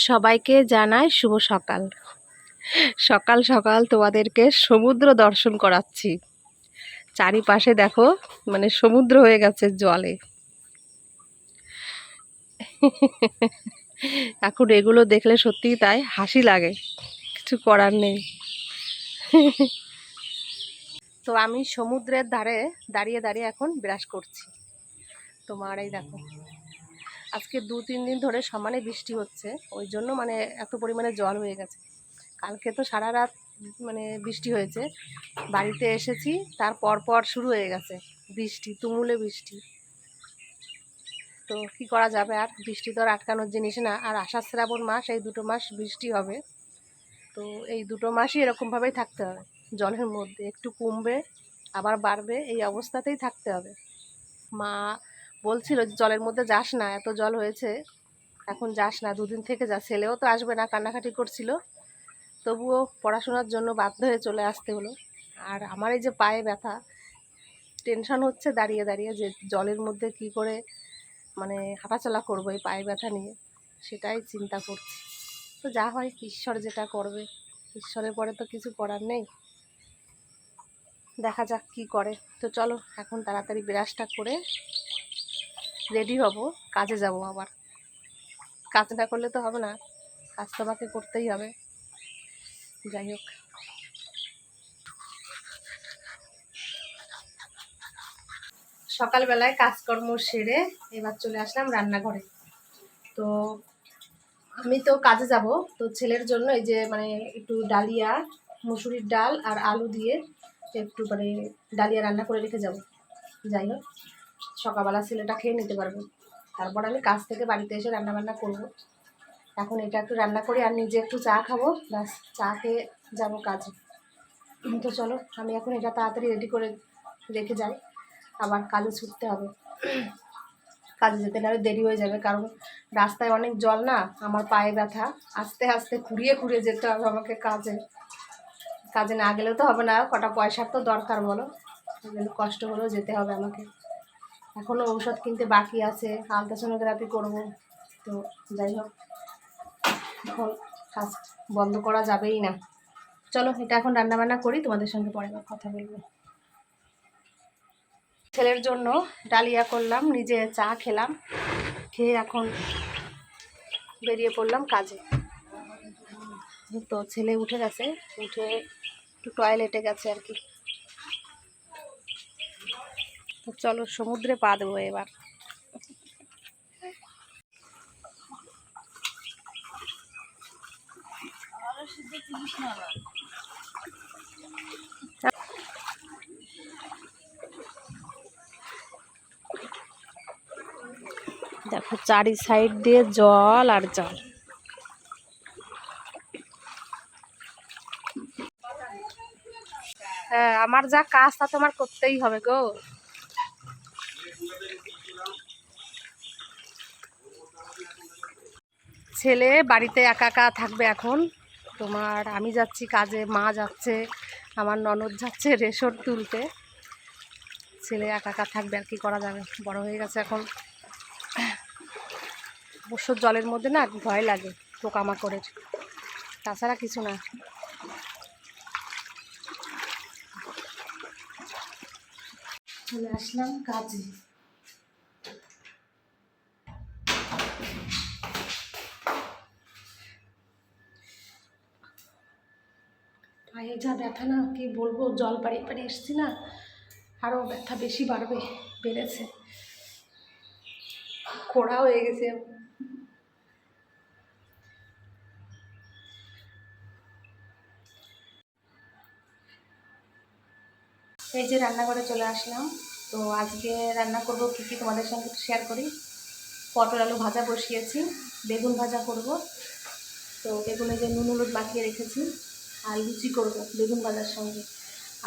সবাইকে জানাই শুভ সকাল। সকাল সকাল তোমাদেরকে সমুদ্র দর্শন করাচ্ছি। চারিপাশে দেখো, মানে সমুদ্র হয়ে গেছে জলে। এখন এগুলো দেখলে সত্যিই তাই হাসি লাগে, কিছু করার নেই। তো আমি সমুদ্রের ধারে দাঁড়িয়ে দাঁড়িয়ে এখন ব্রাশ করছি। তোমার এই দেখো, আজকে 2-3 দিন ধরে সমানে বৃষ্টি হচ্ছে, ওই জন্য মানে এত পরিমাণে জল হয়ে গেছে। কালকে তো সারা রাত মানে বৃষ্টি হয়েছে, বাড়িতে এসেছি তার পর শুরু হয়ে গেছে বৃষ্টি, তুমুলে বৃষ্টি। তো কি করা যাবে, আর বৃষ্টি তো আর আটকানোর জিনিস না। আর আষাঢ় শ্রাবণ মাস, এই 2টো মাস বৃষ্টি হবে। তো এই 2টো মাসই এরকমভাবেই থাকতে হবে, জলের মধ্যে একটু কমবে আবার বাড়বে, এই অবস্থাতেই থাকতে হবে। মা বলছিল যে জলের মধ্যে যাস না, এত জল হয়েছে, এখন যাস না, 2 দিন থেকে যা। ছেলেও তো আসবে না, কান্নাকাটি করছিল, তবুও পড়াশোনার জন্য বাধ্য হয়ে চলে আসতে হলো। আর আমার এই যে পায়ে ব্যথা, টেনশন হচ্ছে দাঁড়িয়ে দাঁড়িয়ে যে জলের মধ্যে কি করে মানে হাঁটাচলা করবো এই পায়ে ব্যথা নিয়ে, সেটাই চিন্তা করছি। তো যা হয়, ঈশ্বর যেটা করবে, ঈশ্বরের পরে তো কিছু করার নেই, দেখা যাক কি করে। তো চলো এখন তাড়াতাড়ি ব্রাশটা করে রেডি হব, কাজে যাব। আবার কাজ না করলে তো হবে না, কাজ তো আমাকে করতেই হবে। যাই হোক, সকালবেলায় কাজকর্ম সেরে এবার চলে আসলাম রান্নাঘরে। তো আমি তো কাজে যাব, তো ছেলের জন্য এই যে মানে একটু ডালিয়া, মুসুরির ডাল আর আলু দিয়ে একটু মানে ডালিয়া রান্না করে রেখে যাব। যাই হোক, সকালবেলা ছেলেটা খেয়ে নিতে পারবে, তারপর আমি কাজ থেকে বাড়িতে এসে রান্নাবান্না করব। এখন এটা একটু রান্না করি আর নিজে একটু চা খাবো, ব্যাস, চা খেয়ে যাবো কাজে। তো চলো আমি এখন এটা তাড়াতাড়ি রেডি করে রেখে যাই, আবার কাজে ছুটতে হবে। কাজে যেতে গেলে দেরি হয়ে যাবে, কারণ রাস্তায় অনেক জল না, আমার পায়ে ব্যথা, আস্তে আস্তে খুঁড়িয়ে খুঁড়িয়ে যেতে হবে আমাকে কাজে। কাজে না গেলেও তো হবে না, কটা পয়সার তো দরকার বলো, কষ্ট হলেও যেতে হবে আমাকে। এখনও ঔষধ কিনতে বাকি আছে, আলট্রাসোনোগ্রাফি করব। তো যাই হোক, এখন কাজ বন্ধ করা যাবেই না। চলো এটা এখন রান্নাবান্না করি, তোমাদের সঙ্গে পরে কথা বলবো। ছেলের জন্য ডালিয়া করলাম, নিজে চা খেলাম, খেয়ে এখন বেরিয়ে পড়লাম কাজে। তো ছেলে উঠে গেছে, উঠে একটু টয়লেটে গেছে আর কি। তো চলো সমুদ্রে পা দেবো এবার। দেখো চারি সাইড দিয়ে জল আর জল। হ্যাঁ, আমার যা কাজ তা তোমার করতেই হবে গো। ছেলে বাড়িতে একা একা থাকবে এখন, তোমার আমি যাচ্ছি কাজে, মা যাচ্ছে, আমার ননদ যাচ্ছে রেশন তুলতে। ছেলে একা একা থাকবে, আর কি করা যাবে, বড় হয়ে গেছে এখন। অবশ্য জলের মধ্যে না ভয় লাগে পোকামাকড়ের, তাছাড়া কিছু না। চলে আসলাম কাজে। পায়ে যা ব্যথা না, কি বলবো, জল পাড়িয়ে পাড়িয়ে এসছি না, আরও ব্যথা বেশি বাড়বে, বেড়েছে, খোড়া হয়ে গেছে। এই যে রান্নাঘরে চলে আসলাম। তো আজকে রান্না করব কী কী তোমাদের সঙ্গে শেয়ার করি। পটল আলু ভাজা বসিয়েছি, বেগুন ভাজা করব। তো বেগুনে যে নুন হলুদ মাখিয়ে রেখেছি, আর লুচি করব বেগুন ভাজার সঙ্গে,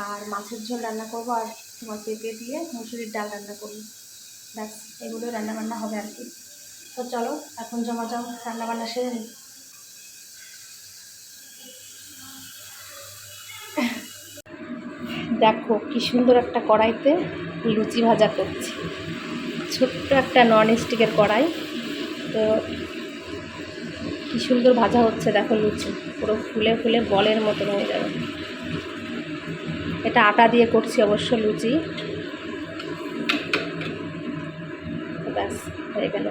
আর মাছের ঝোল রান্না করব, আর তোমার পেঁপে দিয়ে মুসুরির ডাল রান্না করব। ব্যাস, এগুলো রান্নাবান্না হবে আর কি। তো চলো এখন জমাজম রান্নাবান্না সেরে নিই। দেখো কি সুন্দর একটা কড়াইতে লুচি ভাজা করছি, ছোট্ট একটা নন স্টিকের কড়াই। তো কি সুন্দর ভাজা হচ্ছে দেখো লুচি, পুরো ফুলে ফুলে বলের মতন হয়ে যাবে। এটা আটা দিয়ে করছি অবশ্য লুচি। ব্যাস হয়ে গেল।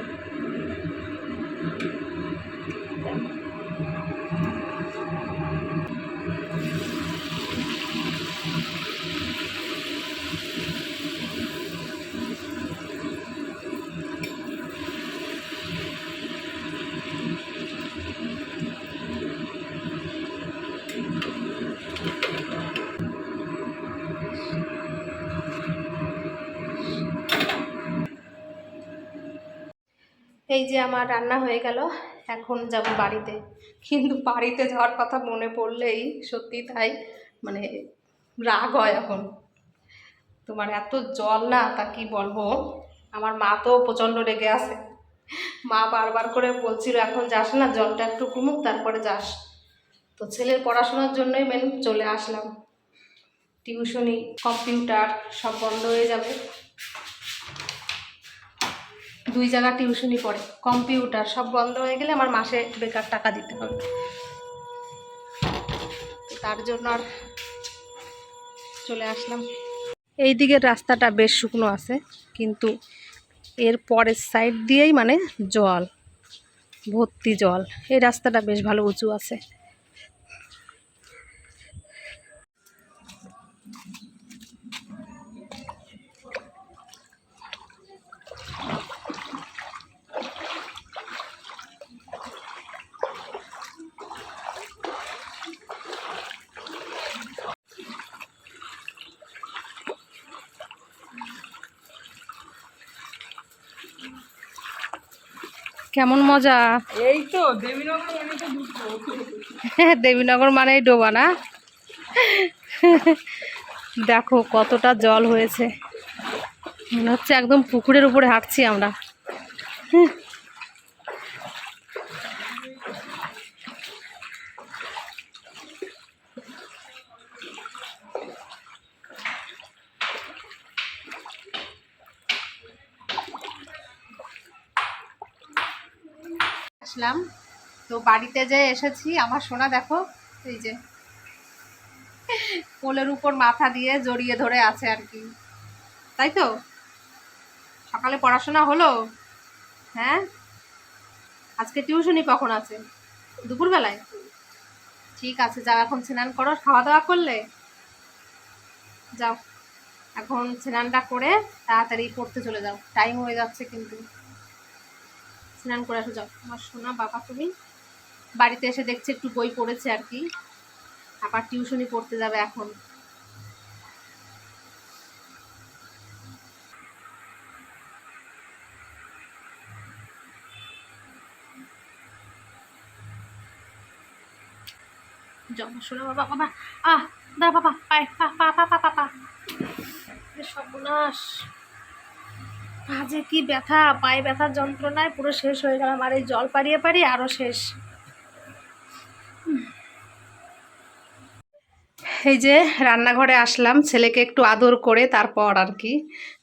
এই যে আমার রান্না হয়ে গেল, এখন যাব বাড়িতে। কিন্তু বাড়িতে যাওয়ার কথা মনে পড়লেই সত্যি তাই মানে রাগ হয় এখন। তোমার এত জল না, তা কি বলবো। আমার মা তো প্রচণ্ড রেগে আছে। মা বারবার করে বলছিল এখন যাস না, জলটা একটু কমুক তারপরে যাস। তো ছেলের পড়াশোনার জন্যই মেন চলে আসলাম। টিউশনি, কম্পিউটার সব বন্ধ হয়ে যাবে। 2 জায়গা টিউশনি পড়ে, কম্পিউটার সব বন্ধ হয়ে গেলে আমার মাসে বেকার টাকা দিতে হবে। তার জন্য আর চলে আসলাম। এই দিকের রাস্তাটা বেশ শুকনো আছে, কিন্তু এর পরের সাইড দিয়েই মানে জল, ভর্তি জল। এই রাস্তাটা বেশ ভালো উঁচু আছে। কেমন মজা! এই তো দেবীনগর মানে তো দেবীনগর মানেই ডোবা না? দেখো কতটা জল হয়েছে, মনে হচ্ছে একদম পুকুরের উপরে হাঁটছি আমরা। আসলাম তো বাড়িতে যে এসেছি, আমার সোনা দেখো এই যে কোলের উপর মাথা দিয়ে জড়িয়ে ধরে আছে আর কি। তাই তো, সকালে পড়াশোনা হলো? হ্যাঁ, আজকে টিউশনি কখন আছে? দুপুরবেলায়? ঠিক আছে, যাও এখন স্নান করো। খাওয়া দাওয়া করলে? যাও এখন স্নানটা করে তাড়াতাড়ি পড়তে চলে যাও, টাইম হয়ে যাচ্ছে কিন্তু। স্নান করে আসো, যাও আমার সোনা বাবা। তুমি বাড়িতে এসে দেখছি একটু বই পড়েছে আর কি, আবার টিউশনি পড়তে যাবে এখন। যাও আমার সোনা বাবা। বাবা দা বাবা, পায় পা পা পা পা পা পা। সর্বনাশ, পা যে কি ব্যথা, পায়ে ব্যথার যন্ত্রণায় পুরো শেষ হয়ে গেলাম। আর এই জল পাড়িয়ে পাড়িয়ে আরো শেষ। এই যে রান্নাঘরে আসলাম ছেলেকে একটু আদর করে, তারপর আর কি।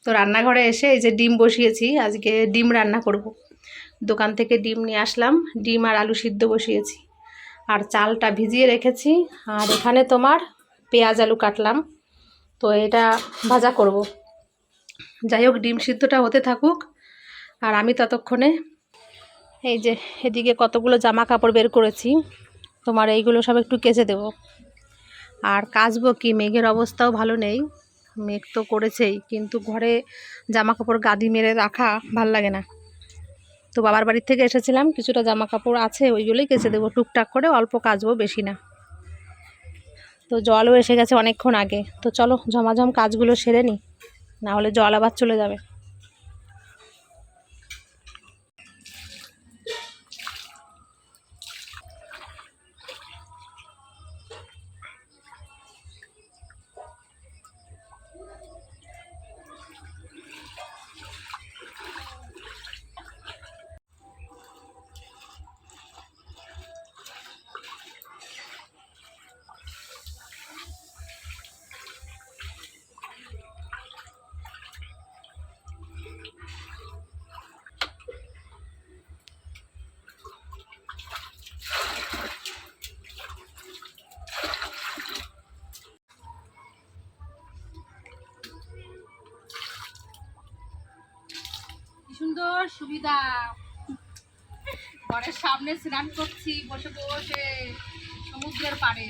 তো রান্নাঘরে এসে এই যে ডিম বসিয়েছি, আজকে ডিম রান্না করব। দোকান থেকে ডিম নিয়ে আসলাম, ডিম আর আলু সিদ্ধ বসিয়েছি। আর চালটা ভিজিয়ে রেখেছি। আর এখানে তোমার পেঁয়াজ আলু কাটলাম, তো এটা ভাজা করব। যাই হোক, ডিম সিদ্ধটা হতে থাকুক, আর আমি ততক্ষণে এই যে এদিকে কতগুলো জামা কাপড় বের করেছি, তোমার এইগুলো সব একটু কেচে দেব। আর কাচবো কি, মেঘের অবস্থাও ভালো নেই। মেঘ তো করেছেই, কিন্তু ঘরে জামা কাপড় গাদি মেরে রাখা ভাল লাগে না। তো বাবার বাড়ির থেকে এসেছিলাম, কিছুটা জামা কাপড় আছে, ওইগুলোই কেচে দেবো। টুকটাক করে অল্প কাচবো, বেশি না। তো জলও এসে গেছে অনেকক্ষণ আগে। তো চলো ঝমাঝম কাজগুলো সেরে নিই, না হলে জল আবার চলে যাবে। সুবিধা, ঘরের সামনে স্নান করছি বসে বসে সমুদ্রের পাড়ে।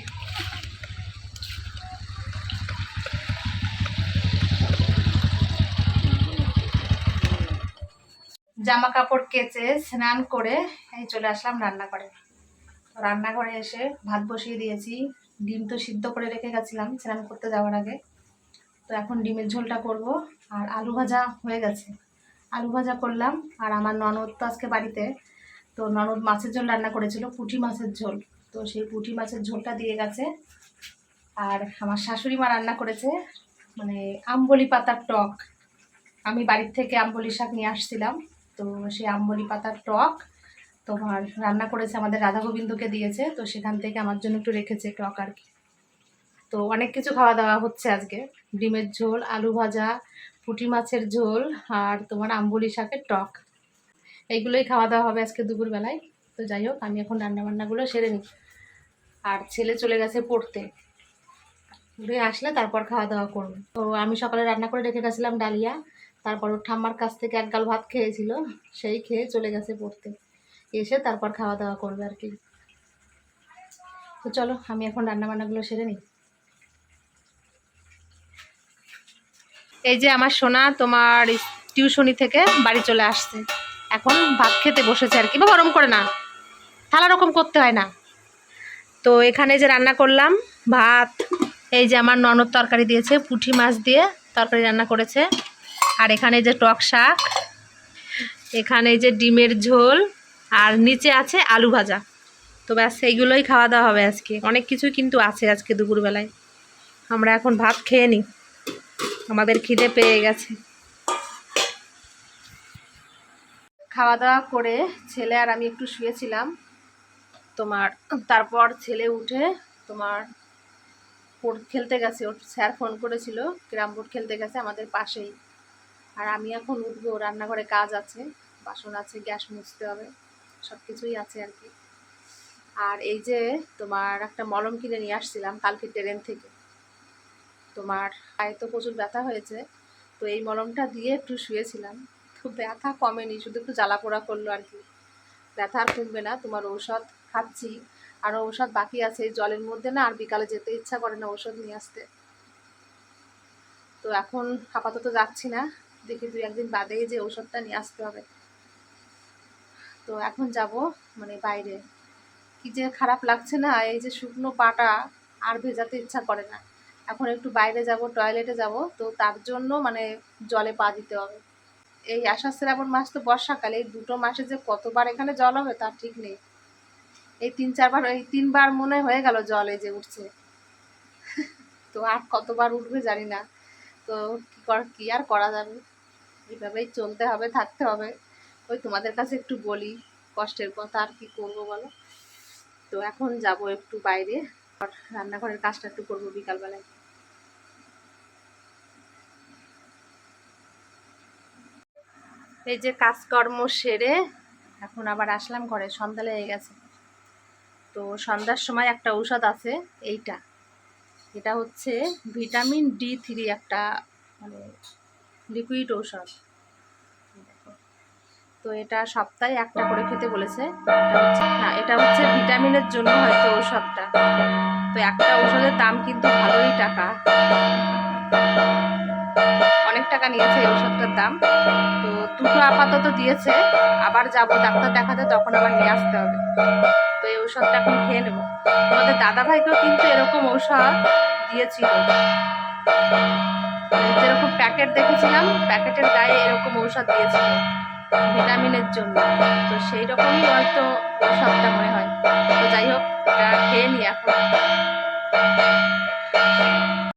জামা কাপড় কেচে স্নান করে এই চলে আসলাম রান্নাঘরে। রান্নাঘরে এসে ভাত বসিয়ে দিয়েছি। ডিম তো সিদ্ধ করে রেখে গেছিলাম স্নান করতে যাওয়ার আগে। তো এখন ডিমের ঝোলটা করব। আর আলু ভাজা হয়ে গেছে, আলু ভাজা করলাম। আর আমার ননদ তো আজকে বাড়িতে, তো ননদ মাছের ঝোল রান্না করেছিল, পুঁটি মাছের ঝোল। তো সেই পুঁটি মাছের ঝোলটা দিয়ে গেছে। আর আমার শাশুড়ি মা রান্না করেছে মানে আমবলি পাতার টক। আমি বাড়ির থেকে আমবলি শাক নিয়ে আসছিলাম, তো সেই আমবলি পাতার টক তোমার রান্না করেছে, আমাদের রাধা গোবিন্দকে দিয়েছে। তো সেখান থেকে আমার জন্য একটু রেখেছে টক আর কি। তো অনেক কিছু খাওয়া দাওয়া হচ্ছে আজকে, ডিমের ঝোল, আলু ভাজা, পুঁটি মাছের ঝোল, আর তোমার আমবলি শাকের টক, এইগুলোই খাওয়া দাওয়া হবে আজকে দুপুরবেলায়। তো যাই হোক, আমি এখন রান্নাবান্নাগুলো সেরে নিই। আর ছেলে চলে গেছে পড়তে, ঘুরে আসলে তারপর খাওয়া দাওয়া করবো। তো আমি সকালে রান্না করে রেখে গেছিলাম ডালিয়া, তারপর ওর ঠাম্মার কাছ থেকে এক গাল ভাত খেয়েছিল, সেই খেয়ে চলে গেছে পড়তে, এসে তারপর খাওয়া দাওয়া করবে আর কি। তো চলো আমি এখন রান্নাবান্নাগুলো সেরে নিই। এই যে আমার সোনা তোমার টিউশনি থেকে বাড়ি চলে আসছে, এখন ভাত খেতে বসেছে আর কি। বা গরম করে না, থালা রকম করতে হয় না। তো এখানে যে রান্না করলাম ভাত, এই যে আমার ননদ তরকারি দিয়েছে, পুঁটি মাছ দিয়ে তরকারি রান্না করেছে। আর এখানে যে টক শাক, এখানে যে ডিমের ঝোল, আর নিচে আছে আলু ভাজা। তো ব্যাস এইগুলোই খাওয়া দাওয়া হবে আজকে। অনেক কিছু কিন্তু আছে আজকে দুপুরবেলায়। আমরা এখন ভাত খেয়ে নিই, আমাদের খিদে পেয়ে গেছে। খাওয়া দাওয়া করে ছেলে আর আমি একটু শুয়েছিলাম তোমার। তারপর ছেলে উঠে তোমার খেলতে গেছে, ওর স্যার ফোন করেছিল, ক্যারাম বোর্ড খেলতে গেছে আমাদের পাশেই। আর আমি এখন উঠবো, রান্নাঘরে কাজ আছে, বাসন আছে, গ্যাস মুছতে হবে, সব কিছুই আছে আর কি। আর এই যে তোমার একটা মলম কিনে নিয়ে আসছিলাম কালকে ট্রেন থেকে। তোমার পায়ে তো প্রচুর ব্যথা হয়েছে, তো এই মলমটা দিয়ে একটু শুয়েছিলাম। তো ব্যথা কমেনি, শুধু একটু জ্বালা পোড়া করলো আর কি, ব্যথা আর কমবে না। তোমার ঔষধ খাচ্ছি, আরও ঔষধ বাকি আছে এই জলের মধ্যে না, আর বিকালে যেতে ইচ্ছা করে না ঔষধ নিয়ে আসতে। তো এখন আপাতত যাচ্ছি না, দেখি 2-1 দিন বাদেই যে ঔষধটা নিয়ে আসতে হবে। তো এখন যাব মানে বাইরে, কি যে খারাপ লাগছে না, এই যে শুকনো পাটা আর ভেজাতে ইচ্ছা করে না। এখন একটু বাইরে যাব, টয়লেটে যাব, তো তার জন্য মানে জলে পা দিতে হবে। এই আষাঢ় শ্রাবণ মাস তো বর্ষাকালে, এই 2টো মাসে যে কতবার এখানে জল হবে তার ঠিক নেই। এই 3-4 বার, এই 3 বার মনে হয়ে গেল জল এই যে উঠছে। তো আর কতবার উঠবে জানি না। তো কি আর করা যাবে, এইভাবেই চলতে হবে, থাকতে হবে। ওই তোমাদের কাছে একটু বলি কষ্টের কথা, আর কি করবো বলো। তো এখন যাব একটু বাইরে, রান্নাঘরের কাজটা একটু করবো বিকালবেলায়। এই যে কাজকর্ম সেরে এখন আবার আসলাম ঘরে, সন্ধ্যা লেগে গেছে। তো সন্ধ্যার সময় একটা ঔষধ আছে, এটা হচ্ছে ভিটামিন D3 একটা মানে লিকুইড ঔষধ। তো এটা সপ্তাহে একটা করে খেতে বলেছে। এটা হচ্ছে ভিটামিনের জন্য হয়তো ঔষধটা। তো একটা ঔষধের দাম কিন্তু ভালোই টাকা, অনেক টাকা নিয়েছে এই ঔষধটার দাম। তো 2টো আপাতত দিয়েছে, আবার যাব ডাক্তার দেখাতে, তখন আবার নিয়ে আসতে হবে। তো এই ঔষধটা এখন খেয়ে নেব। আমাদের দাদাভাইকেও কিন্তু এরকম ঔষধ দিয়েছিল, যেরকম প্যাকেট দেখেছিলাম, প্যাকেটের গায়ে এরকম ঔষধ দিয়েছিল ভিটামিনের জন্য। তো সেই রকমই হয়তো ঔষধটা মনে হয়। তো যাই হোক, এটা খেয়ে নিই এখন।